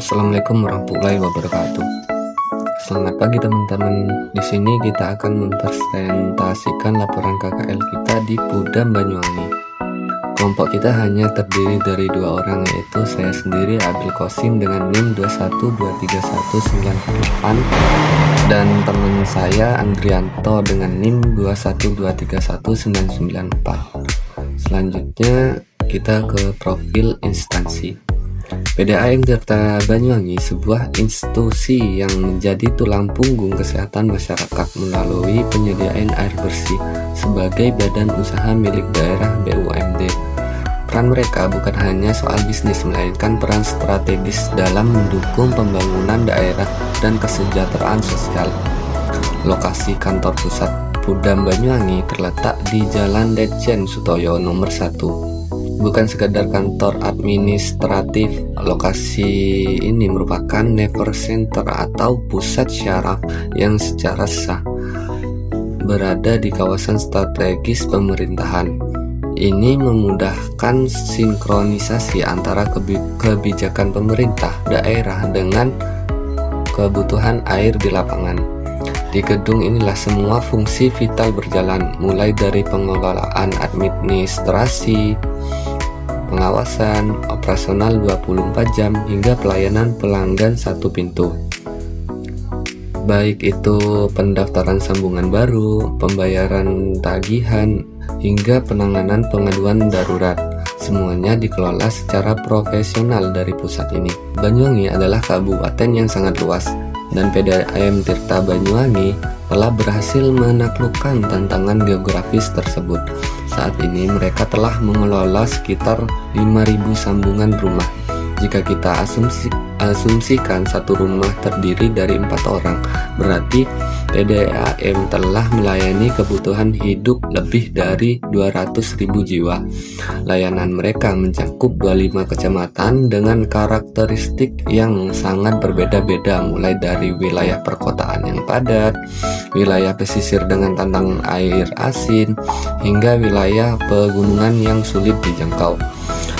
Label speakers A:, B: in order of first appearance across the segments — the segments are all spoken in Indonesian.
A: Assalamualaikum warahmatullahi wabarakatuh. Selamat pagi teman-teman. Di sini kita akan mempresentasikan laporan KKL kita di Pudam Banyuwangi. Kelompok kita hanya terdiri dari 2 orang, yaitu saya sendiri Abdul Qasim dengan NIM 2123198 dan teman saya Andrianto dengan NIM 212319994. Selanjutnya kita ke profil instansi. PDAM Tirta Banyuwangi sebuah institusi yang menjadi tulang punggung kesehatan masyarakat melalui penyediaan air bersih sebagai badan usaha milik daerah BUMD. Peran mereka bukan hanya soal bisnis, melainkan peran strategis dalam mendukung pembangunan daerah dan kesejahteraan sosial. Lokasi kantor pusat Pudam Banyuwangi terletak di Jalan Letjen Sutoyo nomor 1. Bukan sekedar kantor administratif, lokasi ini merupakan never center atau pusat syaraf yang secara sah berada di kawasan strategis pemerintahan. Ini memudahkan sinkronisasi antara kebijakan pemerintah daerah dengan kebutuhan air di lapangan. Di gedung inilah semua fungsi vital berjalan, mulai dari pengelolaan administrasi, pengawasan, operasional 24 jam, hingga pelayanan pelanggan satu pintu. Baik itu pendaftaran sambungan baru, pembayaran tagihan, hingga penanganan pengaduan darurat. Semuanya dikelola secara profesional dari pusat ini. Banyuwangi adalah kabupaten yang sangat luas, dan PDAM Tirta Banyuwangi telah berhasil menaklukkan tantangan geografis tersebut. Saat ini mereka telah mengelola sekitar 5.000 sambungan rumah. Jika kita asumsikan satu rumah terdiri dari 4 orang, berarti PDAM telah melayani kebutuhan hidup lebih dari 200.000 jiwa. Layanan mereka mencakup 25 kecamatan dengan karakteristik yang sangat berbeda-beda, mulai dari wilayah perkotaan yang padat, wilayah pesisir dengan tantangan air asin, hingga wilayah pegunungan yang sulit dijangkau.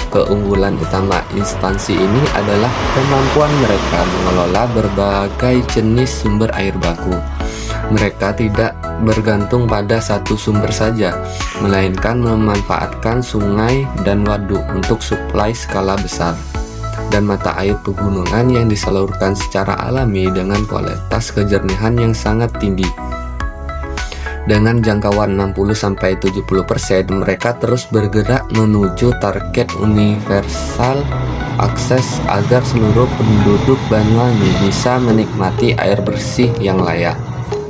A: Keunggulan utama instansi ini adalah kemampuan mereka mengelola berbagai jenis sumber air baku. Mereka tidak bergantung pada satu sumber saja, melainkan memanfaatkan sungai dan waduk untuk suplai skala besar, dan mata air pegunungan yang disalurkan secara alami dengan kualitas kejernihan yang sangat tinggi. Dengan jangkauan 60-70%, mereka terus bergerak menuju target universal akses agar seluruh penduduk Banyuwangi bisa menikmati air bersih yang layak.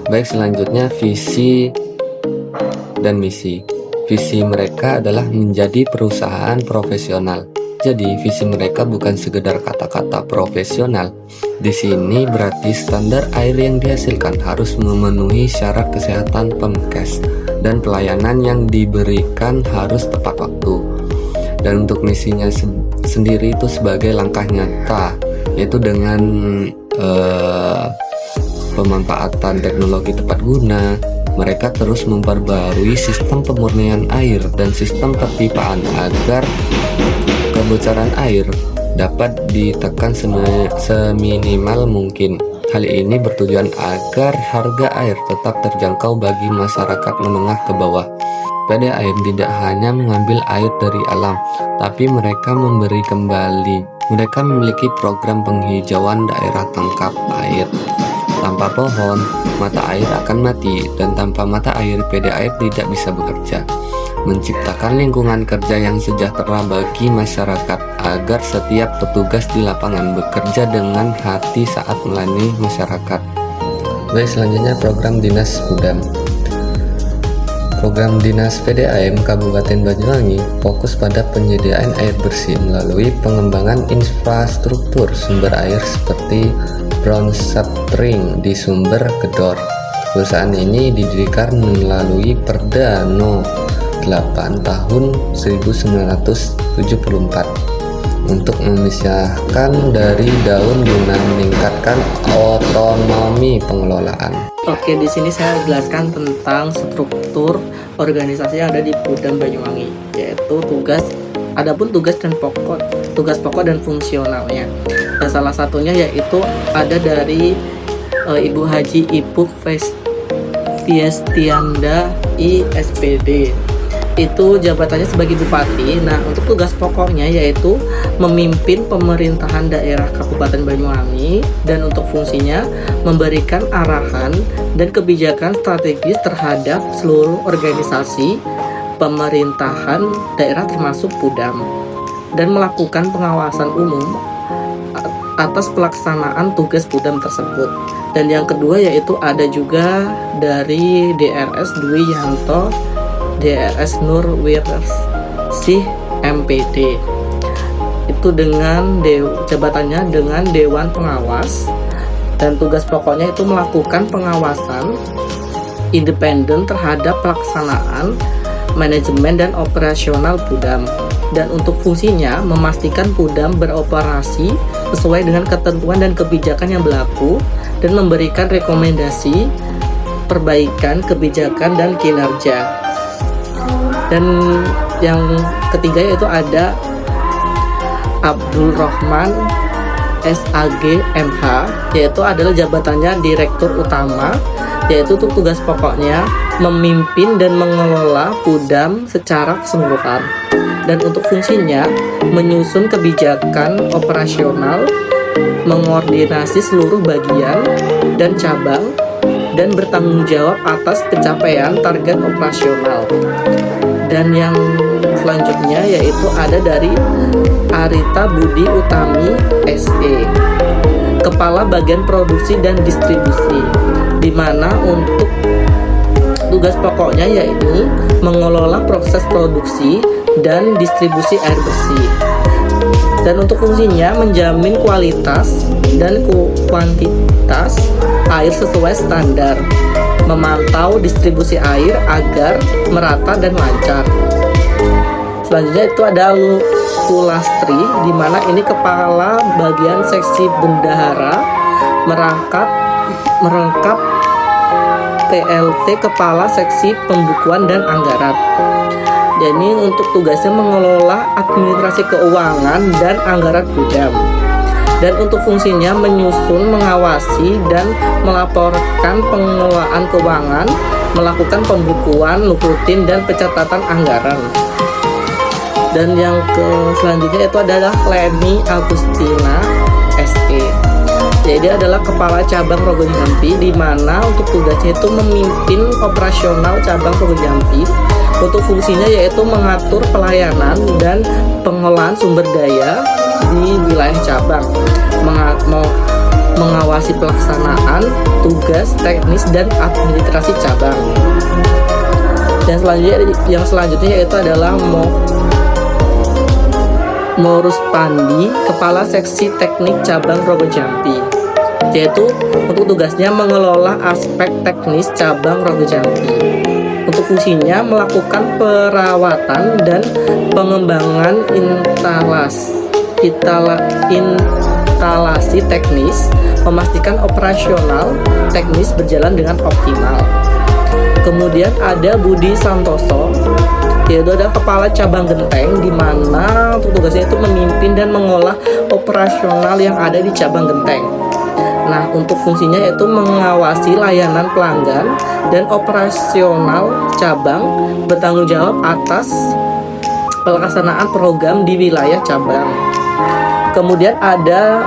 A: Baik, selanjutnya visi dan misi. Visi mereka adalah menjadi perusahaan profesional. Jadi visi mereka bukan sekedar kata-kata profesional. Di sini berarti standar air yang dihasilkan harus memenuhi syarat kesehatan PEMKES, dan pelayanan yang diberikan harus tepat waktu. Dan untuk misinya sendiri itu sebagai langkah nyata, yaitu dengan pemanfaatan teknologi tepat guna, mereka terus memperbarui sistem pemurnian air dan sistem perpipaan agar kebocoran air dapat ditekan seminimal mungkin. Hal ini bertujuan agar harga air tetap terjangkau bagi masyarakat menengah ke bawah. PDAM tidak hanya mengambil air dari alam, tapi mereka memberi kembali. Mereka memiliki program penghijauan daerah tangkap air. Tanpa pohon, mata air akan mati, dan tanpa mata air PDAM tidak bisa bekerja. Menciptakan lingkungan kerja yang sejahtera bagi masyarakat agar setiap petugas di lapangan bekerja dengan hati saat melayani masyarakat. Baik, selanjutnya program Dinas Pudam. Program Dinas PDAM Kabupaten Banyuwangi fokus pada penyediaan air bersih melalui pengembangan infrastruktur sumber air seperti brown subtering di sumber Gedor. Perusahaan ini didirikan melalui Perda No. 8 tahun 1974 untuk memisahkan dari daun guna meningkatkan otonomi pengelolaan.
B: Oke, di sini saya jelaskan tentang struktur organisasi yang ada di Pudam Banyuwangi, yaitu tugas dan pokok dan fungsionalnya. Dan salah satunya yaitu ada dari Ibu Haji Ipuk Fiestianda ISPD. Itu jabatannya sebagai bupati. Nah, untuk tugas pokoknya yaitu memimpin pemerintahan daerah Kabupaten Banyuwangi, dan untuk fungsinya memberikan arahan dan kebijakan strategis terhadap seluruh organisasi pemerintahan daerah termasuk Pudam, dan melakukan pengawasan umum atas pelaksanaan tugas Pudam tersebut. Dan yang kedua yaitu ada juga dari DRS Dwi Yanto DRS Nur Wirsih MPD, itu dengan jabatannya dengan Dewan Pengawas, dan tugas pokoknya itu melakukan pengawasan independen terhadap pelaksanaan manajemen dan operasional Pudam, dan untuk fungsinya memastikan Pudam beroperasi sesuai dengan ketentuan dan kebijakan yang berlaku, dan memberikan rekomendasi perbaikan kebijakan dan kinerja. Dan yang ketiga yaitu ada Abdul Rahman SAG MH, yaitu adalah jabatannya Direktur Utama, yaitu untuk tugas pokoknya memimpin dan mengelola Pudam secara keseluruhan, dan untuk fungsinya menyusun kebijakan operasional, mengoordinasi seluruh bagian dan cabang, dan bertanggung jawab atas pencapaian target operasional. Dan yang selanjutnya yaitu ada dari Arita Budi Utami SE, Kepala Bagian Produksi dan Distribusi, di mana untuk tugas pokoknya yaitu mengelola proses produksi dan distribusi air bersih. Dan untuk fungsinya menjamin kualitas dan kuantitas air sesuai standar, memantau distribusi air agar merata dan lancar. Selanjutnya itu ada Sulastri, di mana ini kepala bagian seksi bendahara merangkap PLT kepala seksi pembukuan dan anggaran. Jadi untuk tugasnya mengelola administrasi keuangan dan anggaran Pudam. Dan untuk fungsinya menyusun, mengawasi, dan melaporkan pengelolaan keuangan, melakukan pembukuan rutin dan pencatatan anggaran. Dan yang selanjutnya itu adalah Leni Agustina SE. Jadi adalah kepala cabang Rogo Jampi, di mana untuk tugasnya itu memimpin operasional cabang Rogo Jampi. Untuk fungsinya yaitu mengatur pelayanan dan pengelolaan sumber daya di wilayah cabang, mengawasi pelaksanaan tugas teknis dan administrasi cabang. Dan selanjutnya yaitu adalah Morus Pandi, Kepala Seksi Teknik Cabang Rogo Jampi, yaitu untuk tugasnya mengelola aspek teknis cabang Rogo Jampi. Untuk fungsinya melakukan perawatan dan pengembangan instalasi teknis, memastikan operasional teknis berjalan dengan optimal. Kemudian ada Budi Santoso, yaitu adalah kepala cabang Genteng, di mana untuk tugasnya itu memimpin dan mengolah operasional yang ada di cabang Genteng. Nah, untuk fungsinya yaitu mengawasi layanan pelanggan dan operasional cabang, bertanggung jawab atas pelaksanaan program di wilayah cabang. Kemudian ada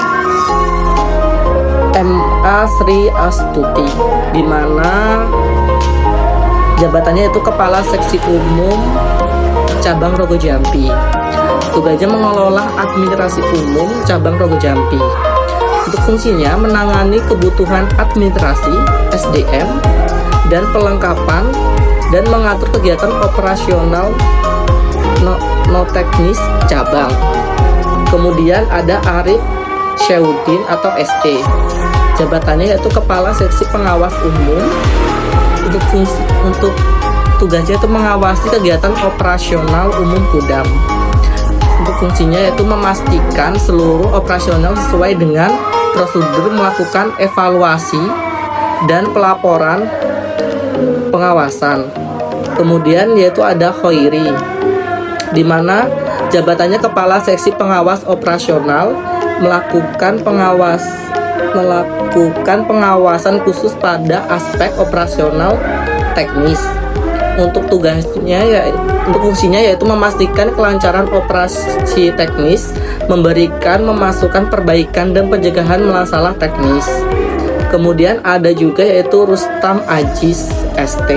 B: MA Sri Astuti, di mana jabatannya itu Kepala Seksi Umum Cabang Rogo Jampi. Tugasnya mengelola administrasi umum Cabang Rogo Jampi. Untuk fungsinya menangani kebutuhan administrasi, SDM, dan pelengkapan, dan mengatur kegiatan operasional non teknis cabang. Kemudian ada Arif Syahudin atau SE. Jabatannya yaitu Kepala Seksi Pengawas Umum. Untuk tugasnya itu mengawasi kegiatan operasional umum Pudam. Untuk fungsinya yaitu memastikan seluruh operasional sesuai dengan prosedur, melakukan evaluasi dan pelaporan pengawasan. Kemudian yaitu ada Khairi, di mana jabatannya Kepala Seksi Pengawas Operasional, melakukan pengawasan khusus pada aspek operasional teknis. Untuk fungsinya yaitu memastikan kelancaran operasi teknis, memasukkan perbaikan dan pencegahan masalah teknis. Kemudian ada juga yaitu Rustam Ajis ST.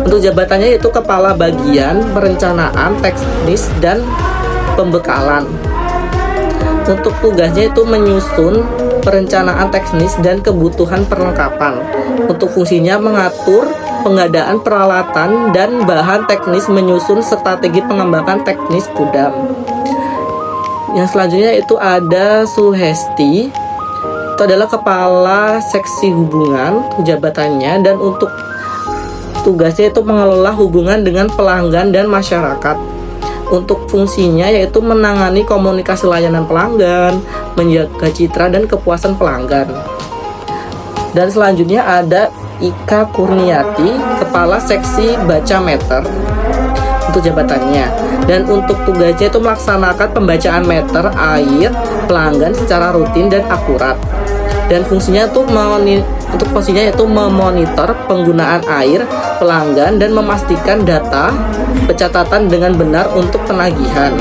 B: Untuk jabatannya yaitu Kepala Bagian Perencanaan Teknis dan Pembekalan. Untuk tugasnya itu menyusun perencanaan teknis dan kebutuhan perlengkapan. Untuk fungsinya mengatur pengadaan peralatan dan bahan teknis, menyusun strategi pengembangan teknis Pudam. Yang selanjutnya itu ada Suhesti. Itu adalah Kepala Seksi Hubungan jabatannya, dan untuk tugasnya itu mengelola hubungan dengan pelanggan dan masyarakat. Untuk fungsinya yaitu menangani komunikasi layanan pelanggan, menjaga citra dan kepuasan pelanggan. Dan selanjutnya ada Ika Kurniati, Kepala Seksi Baca Meter untuk jabatannya. Dan untuk tugasnya itu melaksanakan pembacaan meter air pelanggan secara rutin dan akurat. Dan fungsinya itu memonitor penggunaan air pelanggan dan memastikan data pencatatan dengan benar untuk penagihan.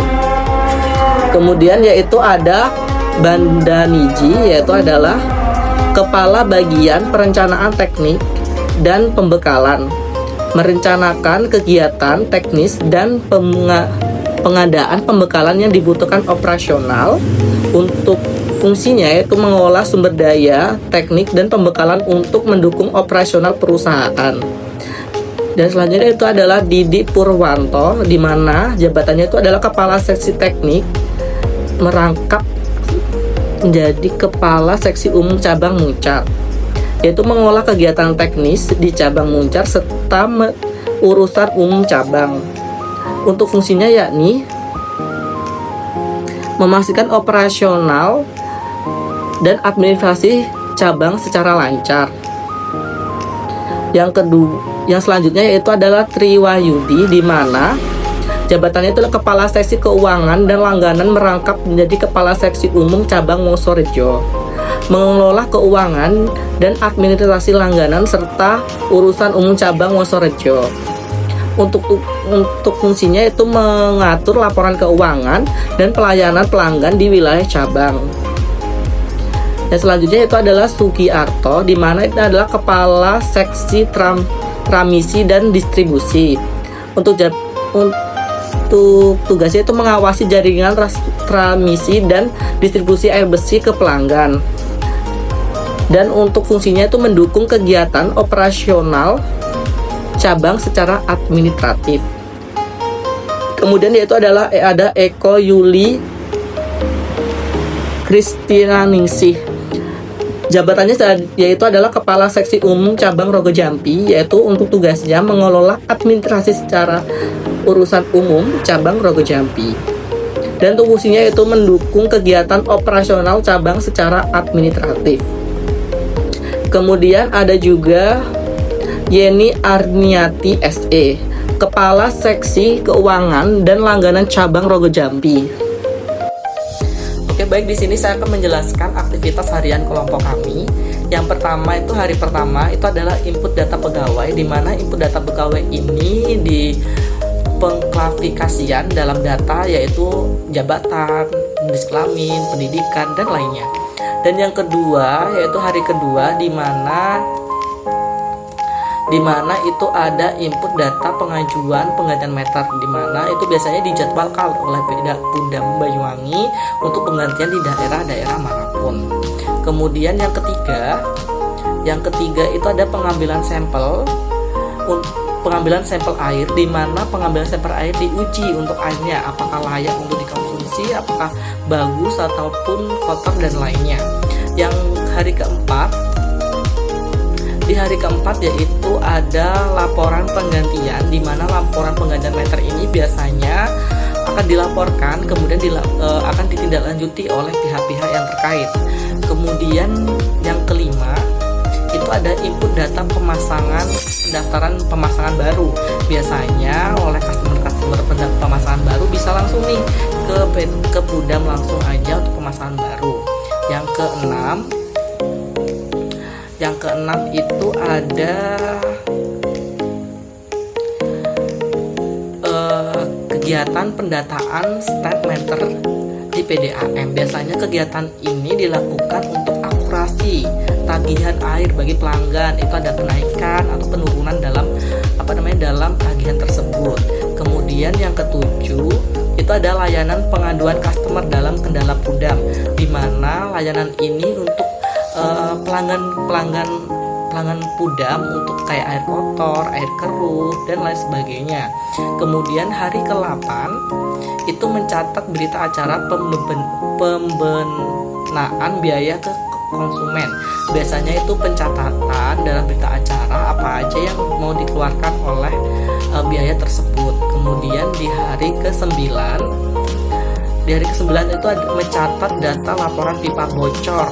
B: Kemudian yaitu ada Bandaniji, yaitu adalah Kepala Bagian Perencanaan Teknik dan Pembekalan, merencanakan kegiatan teknis dan pengadaan pembekalan yang dibutuhkan operasional. Untuk fungsinya yaitu mengolah sumber daya, teknik, dan pembekalan untuk mendukung operasional perusahaan. Dan selanjutnya itu adalah Didi Purwanto, di mana jabatannya itu adalah Kepala Seksi Teknik, merangkap menjadi Kepala Seksi Umum Cabang Muncar, yaitu mengolah kegiatan teknis di cabang Muncar serta urusan umum cabang. Untuk fungsinya yakni memastikan operasional dan administrasi cabang secara lancar. Yang selanjutnya yaitu adalah Triwayudi, di mana jabatannya itu adalah Kepala Seksi Keuangan dan Langganan, merangkap menjadi Kepala Seksi Umum Cabang Wonorejo, mengelola keuangan dan administrasi langganan serta urusan umum cabang Wonorejo. Untuk fungsinya itu mengatur laporan keuangan dan pelayanan pelanggan di wilayah cabang. Dan selanjutnya itu adalah Sugiarto, di mana itu adalah Kepala Seksi Transmisi dan Distribusi. Untuk tugasnya itu mengawasi jaringan transmisi dan distribusi air bersih ke pelanggan. Dan untuk fungsinya itu mendukung kegiatan operasional cabang secara administratif. Kemudian yaitu adalah ada Eko Yuli Kristina Ningsih. Jabatannya yaitu adalah Kepala Seksi Umum Cabang Rogo Jampi, yaitu untuk tugasnya mengelola administrasi secara urusan umum cabang Rogo Jampi. Dan untuk fungsinya yaitu mendukung kegiatan operasional cabang secara administratif. Kemudian ada juga Yeni Arniati SE, Kepala Seksi Keuangan dan Langganan Cabang Rogo Jampi. Oke, baik, di sini saya akan menjelaskan aktivitas harian kelompok kami. Yang pertama itu hari pertama itu adalah input data pegawai, di mana input data pegawai ini di pengklasifikasian dalam data yaitu jabatan, jenis kelamin, pendidikan, dan lainnya. Dan yang kedua yaitu hari kedua, di mana itu ada input data pengajuan penggantian meter, di mana itu biasanya dijadwalkan oleh Pudam Banyuwangi untuk penggantian di daerah-daerah manapun. Kemudian yang ketiga itu ada pengambilan sampel air, di mana pengambilan sampel air diuji untuk airnya apakah layak untuk dikonsumsi, apakah bagus ataupun kotor dan lainnya. Yang di hari keempat yaitu ada laporan penggantian, di mana laporan penggantian meter ini biasanya akan dilaporkan kemudian akan ditindaklanjuti oleh pihak-pihak yang terkait. Kemudian yang kelima itu ada input data pendaftaran pemasangan baru, biasanya oleh customer sumber pemasangan baru bisa langsung nih ke Pudam langsung aja untuk pemasangan baru. Yang keenam itu ada kegiatan pendataan stand meter di PDAM. Biasanya kegiatan ini dilakukan untuk akurasi tagihan air bagi pelanggan. Itu ada kenaikan atau penurunan dalam dalam tagihan tersebut. Kemudian yang ketujuh itu ada layanan pengaduan customer dalam kendala Pudam, di mana layanan ini untuk pelanggan Pudam untuk kayak air kotor, air keruh, dan lain sebagainya. Kemudian hari ke-8 itu mencatat berita acara pembenaan biaya ke konsumen. Biasanya itu pencatatan dalam berita acara apa aja yang mau dikeluarkan oleh biaya tersebut. Kemudian di hari ke-9 itu mencatat data laporan pipa bocor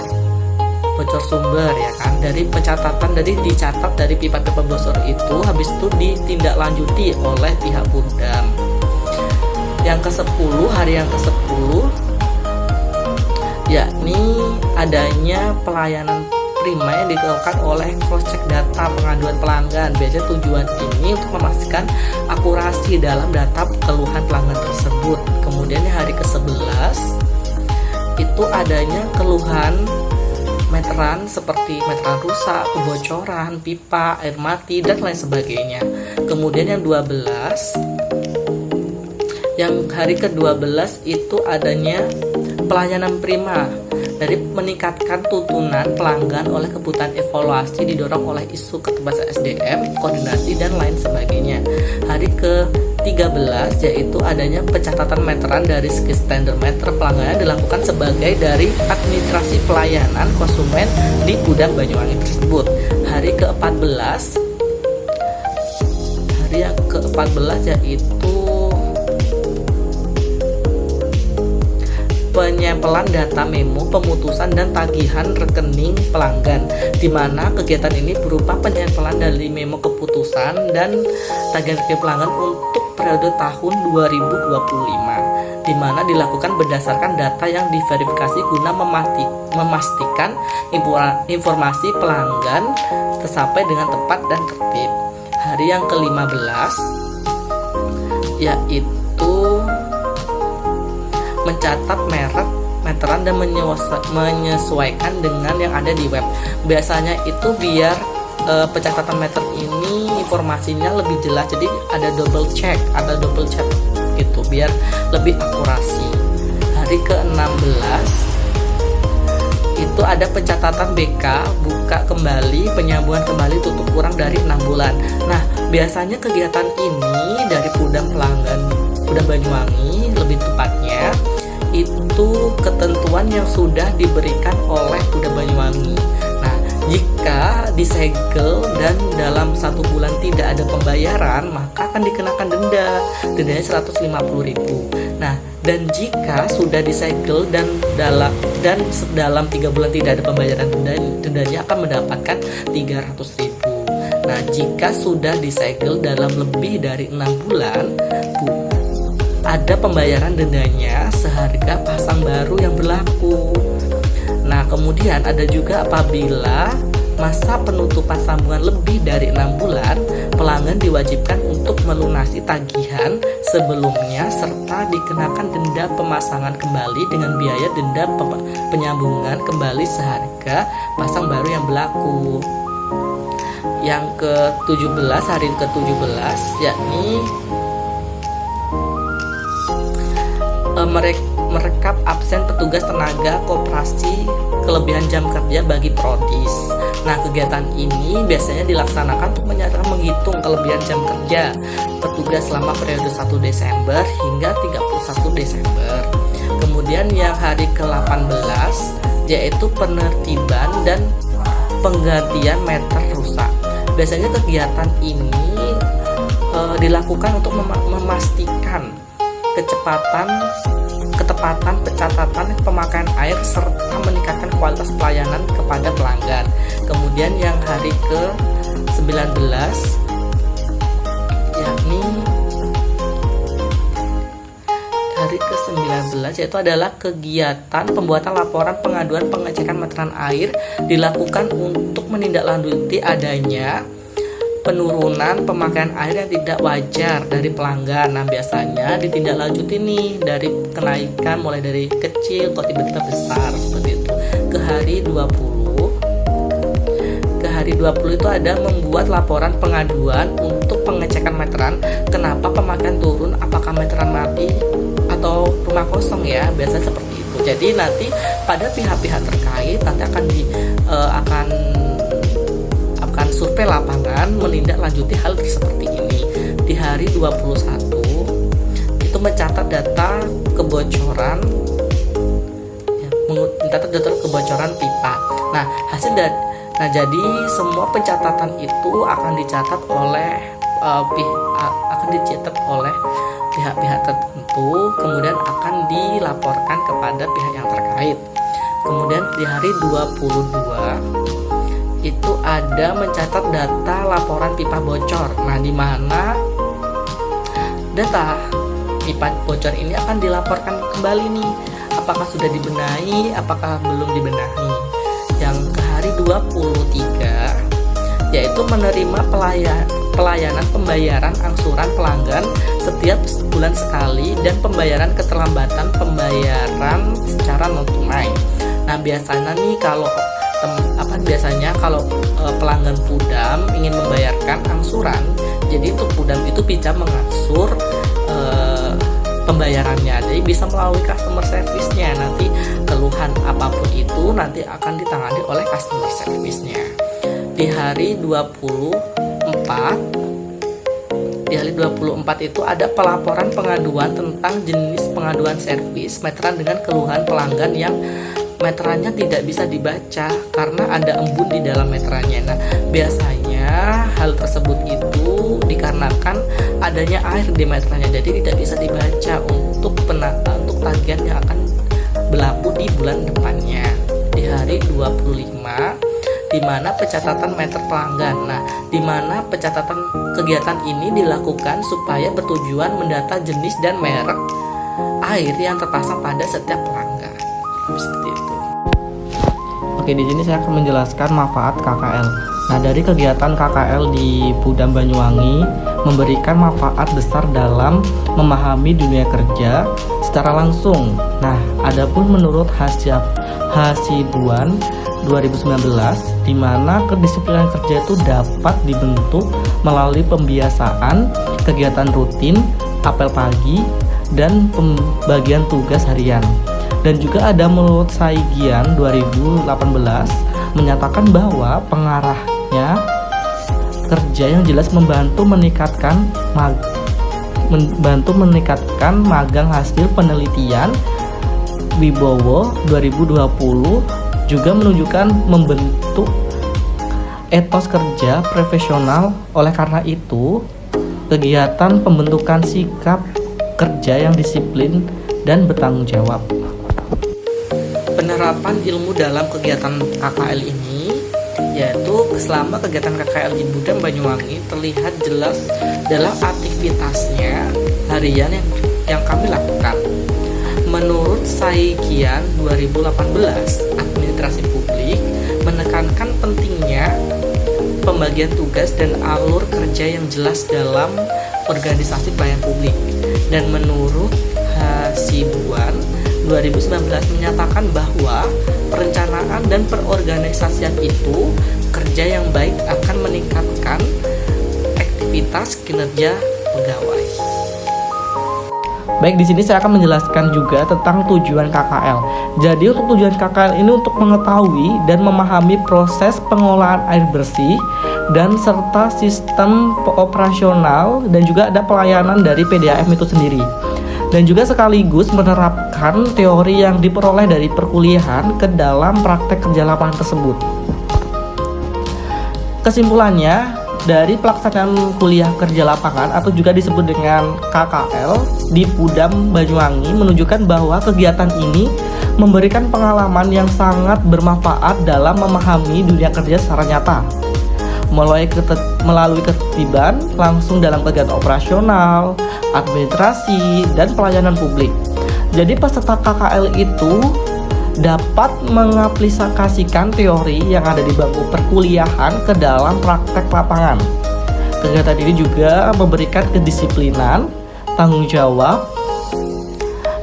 B: sumber, ya kan. Dari pencatatan dicatat dari pipa-pipa bocor itu, habis itu ditindaklanjuti oleh pihak Pudam. Hari yang ke-10 yakni adanya pelayanan prima yang dilakukan oleh cross check data pengaduan pelanggan. Biasanya tujuan ini untuk memastikan akurasi dalam data keluhan pelanggan tersebut. Kemudian hari ke-11 itu adanya keluhan meteran seperti meteran rusak, kebocoran, pipa, air mati, dan lain sebagainya. Kemudian yang hari ke-12 itu adanya pelayanan prima dari meningkatkan tuntunan pelanggan oleh kebutuhan evaluasi didorong oleh isu keterbatasan SDM, koordinasi, dan lain sebagainya. Hari ke-13 yaitu adanya pencatatan meteran dari segi standar meter pelanggan dilakukan sebagai dari administrasi pelayanan konsumen di Pudam Banyuwangi tersebut. Hari yang ke-14 yaitu penyempelan data memo, pemutusan dan tagihan rekening pelanggan, di mana kegiatan ini berupa penyempelan dari memo keputusan dan tagihan rekening pelanggan untuk periode tahun 2025, di mana dilakukan berdasarkan data yang diverifikasi guna memastikan informasi pelanggan tersampaikan dengan tepat dan tertib. Hari yang ke-15 yaitu mencatat merek, meteran, dan menyesuaikan dengan yang ada di web. Biasanya itu biar pencatatan meter ini informasinya lebih jelas, jadi ada double check gitu biar lebih akurasi. Hari ke-16 itu ada pencatatan BK, buka kembali, penyambungan kembali, tutup kurang dari 6 bulan. Nah, biasanya kegiatan ini dari Pudam Banyuwangi lebih tepatnya itu ketentuan yang sudah diberikan oleh Pudam Banyuwangi. Nah, jika disegel dan dalam 1 bulan tidak ada pembayaran, maka akan dikenakan dendanya 150.000. Nah, dan jika sudah disegel dan dalam 3 bulan tidak ada pembayaran dendanya akan mendapatkan 300.000. Nah, jika sudah disegel dalam lebih dari 6 bulan, ada pembayaran dendanya seharga pasang baru yang berlaku. Nah, kemudian ada juga apabila masa penutupan sambungan lebih dari 6 bulan, pelanggan diwajibkan untuk melunasi tagihan sebelumnya serta dikenakan denda pemasangan kembali dengan biaya denda penyambungan kembali seharga pasang baru yang berlaku. Yang ke-17, hari ke-17 yakni merekap absen petugas tenaga koperasi kelebihan jam kerja bagi prodis. Nah, kegiatan ini biasanya dilaksanakan untuk menghitung kelebihan jam kerja petugas selama periode 1 Desember hingga 31 Desember. Kemudian yang hari ke-18 yaitu penertiban dan penggantian meter rusak. Biasanya kegiatan ini dilakukan untuk memastikan ketepatan pencatatan pemakaian air serta meningkatkan kualitas pelayanan kepada pelanggan. Kemudian yang hari ke-19 yakni hari ke-19 yaitu adalah kegiatan pembuatan laporan pengaduan pengecekan meteran air dilakukan untuk menindaklanjuti adanya penurunan pemakaian air yang tidak wajar dari pelanggan. Nah, biasanya ditindaklanjuti nih dari kenaikan mulai dari kecil kok tiba-tiba besar seperti itu. Ke hari 20 itu ada membuat laporan pengaduan untuk pengecekan meteran. Kenapa pemakaian turun? Apakah meteran mati atau rumah kosong ya? Biasa seperti itu. Jadi nanti pada pihak-pihak terkait nanti akan survei lapangan menindaklanjuti hal seperti ini. Di hari 21 itu mencatat data kebocoran pipa. Nah, jadi semua pencatatan itu akan dicatat oleh pihak-pihak tertentu, kemudian akan dilaporkan kepada pihak yang terkait. Kemudian di hari 22 itu ada mencatat data laporan pipa bocor. Nah, di mana data pipa bocor ini akan dilaporkan kembali nih, apakah sudah dibenahi, apakah belum dibenahi. Yang ke hari 23 yaitu menerima pelayanan pembayaran angsuran pelanggan setiap bulan sekali dan pembayaran keterlambatan pembayaran secara non tunai. Nah, biasanya nih kalau pelanggan Pudam ingin membayarkan angsuran, jadi untuk Pudam itu bisa mengangsur pembayarannya, jadi bisa melalui customer service-nya. Nanti keluhan apapun itu nanti akan ditangani oleh customer service-nya. Di hari 24 itu ada pelaporan pengaduan tentang jenis pengaduan servis meteran dengan keluhan pelanggan yang meterannya tidak bisa dibaca karena ada embun di dalam meterannya. Nah, biasanya hal tersebut itu dikarenakan adanya air di meterannya, jadi tidak bisa dibaca untuk tagihan yang akan berlaku di bulan depannya. Di hari 25 di mana pencatatan meter pelanggan. Nah, di mana pencatatan kegiatan ini dilakukan supaya bertujuan mendata jenis dan merek air yang terpasang pada setiap pelanggan. Seperti itu. Oke, di sini saya akan menjelaskan manfaat KKL. Nah, dari kegiatan KKL di Pudam Banyuwangi memberikan manfaat besar dalam memahami dunia kerja secara langsung. Nah, adapun menurut Hasibuan 2019, di mana kedisiplinan kerja itu dapat dibentuk melalui pembiasaan kegiatan rutin, apel pagi, dan pembagian tugas harian. Dan juga ada menurut Saigian 2018 menyatakan bahwa pengarahnya kerja yang jelas membantu meningkatkan magang hasil penelitian. Wibowo 2020 juga menunjukkan membentuk etos kerja profesional. Oleh karena itu, kegiatan pembentukan sikap kerja yang disiplin dan bertanggung jawab. Penerapan ilmu dalam kegiatan KKL ini yaitu selama kegiatan KKL di Pudam Banyuwangi terlihat jelas dalam aktivitasnya harian yang kami lakukan. Menurut Saigian 2018, administrasi publik menekankan pentingnya pembagian tugas dan alur kerja yang jelas dalam organisasi pelayanan publik. Dan menurut Hasibuan 2019 menyatakan bahwa perencanaan dan perorganisasian itu kerja yang baik akan meningkatkan aktivitas kinerja pegawai. Baik, di sini saya akan menjelaskan juga tentang tujuan KKL. Jadi untuk tujuan KKL ini untuk mengetahui dan memahami proses pengolahan air bersih dan serta sistem operasional, dan juga ada pelayanan dari PDAM itu sendiri. Dan juga sekaligus menerapkan teori yang diperoleh dari perkuliahan ke dalam praktek kerja lapangan tersebut. Kesimpulannya, dari pelaksanaan kuliah kerja lapangan atau juga disebut dengan KKL di Pudam Banyuwangi menunjukkan bahwa kegiatan ini memberikan pengalaman yang sangat bermanfaat dalam memahami dunia kerja secara nyata, melalui ketertiban langsung dalam kegiatan operasional, administrasi, dan pelayanan publik. Jadi peserta KKL itu dapat mengaplikasikan teori yang ada di bangku perkuliahan ke dalam praktek lapangan. Kegiatan ini juga memberikan kedisiplinan, tanggung jawab,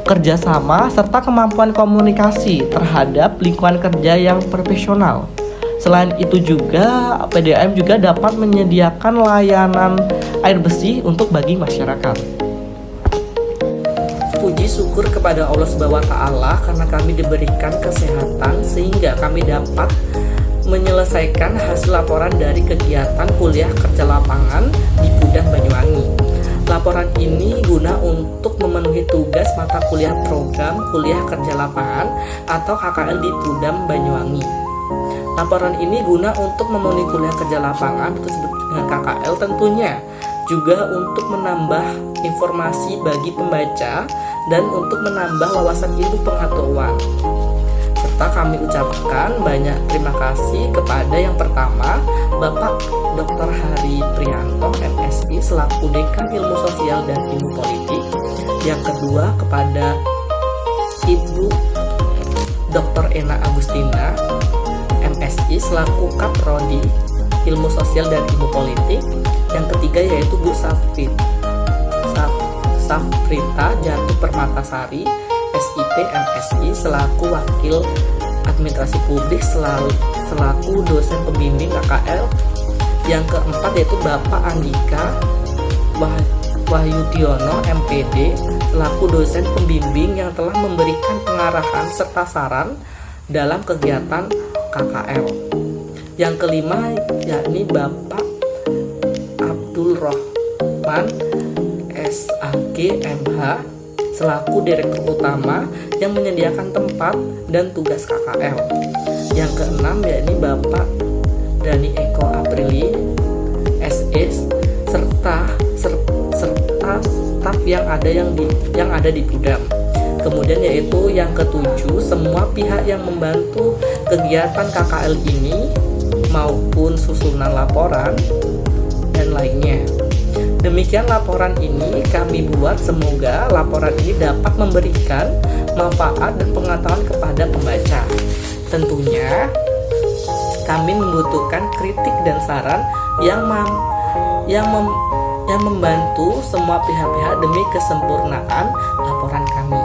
B: kerjasama, serta kemampuan komunikasi terhadap lingkungan kerja yang profesional. Selain itu juga, PDAM juga dapat menyediakan layanan air bersih untuk bagi masyarakat. Puji syukur kepada Allah Subhanahu wa Ta'ala karena kami diberikan kesehatan sehingga kami dapat menyelesaikan hasil laporan dari kegiatan kuliah kerja lapangan di Pudam Banyuwangi. Laporan ini guna untuk memenuhi tugas mata kuliah program kuliah kerja lapangan atau KKL di Pudam Banyuwangi. Laporan ini guna untuk memenuhi kuliah kerja lapangan disebut dengan KKL tentunya, juga untuk menambah informasi bagi pembaca dan untuk menambah wawasan ilmu pengetahuan. Serta kami ucapkan banyak terima kasih kepada yang pertama Bapak Dr. Hari Prianto MSI selaku Dekan Ilmu Sosial dan Ilmu Politik. Yang kedua kepada Ibu Dr. Ena Agustina MSI selaku Kaprodi Ilmu Sosial dan Ilmu Politik. Yang ketiga yaitu Bu Safrita Jatuh Permatasari SIP MSI selaku Wakil Administrasi Publik selaku dosen pembimbing KKL. Yang keempat yaitu Bapak Andika Wahyudiono MPD selaku dosen pembimbing yang telah memberikan pengarahan serta saran dalam kegiatan KKL. Yang kelima yakni Bapak Abdul Rahman SAG MH selaku Direktur Utama yang menyediakan tempat dan tugas KKL. Yang keenam yakni Bapak Dani Eko Aprili SS serta staf yang ada di Pudam. Kemudian yaitu yang ketujuh, semua pihak yang membantu kegiatan KKL ini maupun susunan laporan dan lainnya. Demikian laporan ini kami buat, semoga laporan ini dapat memberikan manfaat dan pengetahuan kepada pembaca. Tentunya kami membutuhkan kritik dan saran yang membantu semua pihak-pihak demi kesempurnaan laporan kami.